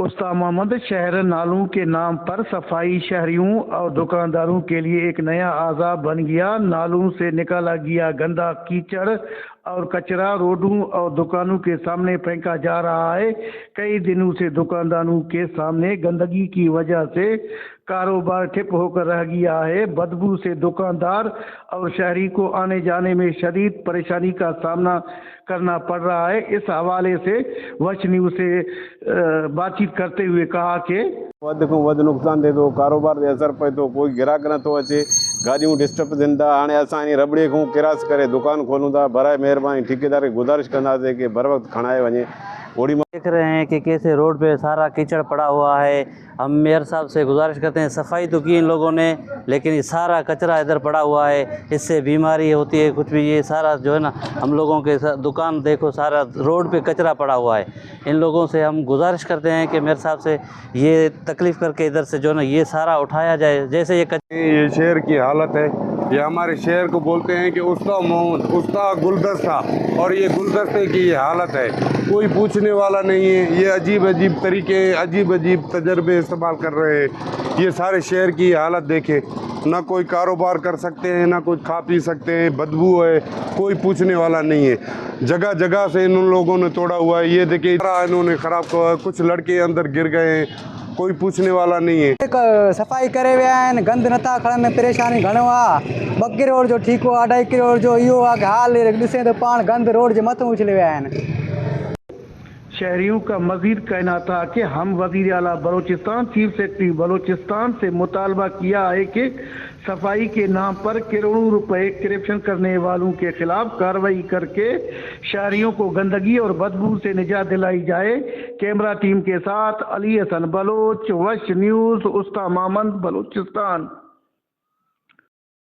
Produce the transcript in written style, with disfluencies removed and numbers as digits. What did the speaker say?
उस्ताद मोहम्मद शहर नालों के नाम पर सफाई शहरियों और दुकानदारों के लिए एक नया आज़ाब बन गया। नालों से निकाला गया गंदा कीचड़ और कचरा रोडों और दुकानों के सामने फेंका जा रहा है। कई दिनों से दुकानदारों के सामने गंदगी की वजह से कारोबार ठप होकर रह गया है। बदबू से दुकानदार और शहरी को आने जाने में शदीद परेशानी का सामना करना पड़ रहा है। इस हवाले से वश न्यूज़ से बातचीत करते हुए कहा कि वध को वध नुक़सान थे तो कारोबार ते असर पए थो, कोई ग्राहक नथो अचे, गाड़ियों डिस्टर्ब थियनि था। हाणे असां इन रबड़े खां किरास करे दुकान खोलूं था। बराए महिरबानी ठेकेदार खे गुज़ारिश कंदासीं कि बर वक्त खणाए वञे। ओड़ी देख रहे हैं कि कैसे रोड पे सारा कीचड़ पड़ा हुआ है। हम मेयर साहब से गुजारिश करते हैं, सफाई तो की इन लोगों ने, लेकिन ये सारा कचरा इधर पड़ा हुआ है, इससे बीमारी होती है कुछ भी। ये सारा जो है ना, हम लोगों के दुकान देखो सारा रोड पे कचरा पड़ा हुआ है। इन लोगों से हम गुजारिश करते हैं कि मेयर साहब से ये तकलीफ़ करके इधर से जो है ना ये सारा उठाया जाए। जैसे ये शहर की हालत है, ये हमारे शहर को बोलते हैं कि उस्ताद मोहम्मद, उस्ताद गुलदस्ता, और ये गुलदस्ते की ये हालत है। कोई पूछने वाला नहीं है। ये अजीब अजीब तरीके, अजीब अजीब तजर्बे इस्तेमाल कर रहे हैं। ये सारे शहर की हालत देखें, ना कोई कारोबार कर सकते हैं, ना कुछ खा पी सकते हैं। बदबू है, कोई पूछने वाला नहीं है। जगह जगह से इन लोगों ने तोड़ा हुआ है। ये देखिए इन्होंने ख़राब किया, कुछ लड़के अंदर गिर गए हैं, कोई पूछने वाला नहीं है। सफ़ाई करे विया आहिनि, गंद नथा खणनि, परेशानी घणो आहे। 2 किरोड़ जो ठीकु आहे, 2.5 किरोड़ जो इहो आहे कि हाल ॾिसे त पाण गंद रोड जे मथां उछले विया आहिनि। शहरियों का मजीद कहना था कि हम वज़ीर आला बलोचिस्तान चीफ सेक्रेटरी बलोचिस्तान से मुतालबा किया है कि सफाई के नाम पर करोड़ों रुपए करप्शन करने वालों के खिलाफ कार्रवाई करके शहरियों को गंदगी और बदबू से निजात दिलाई जाए। कैमरा टीम के साथ अली हसन बलोच, वश न्यूज़, उस्ताद मोहम्मद, बलोचिस्तान।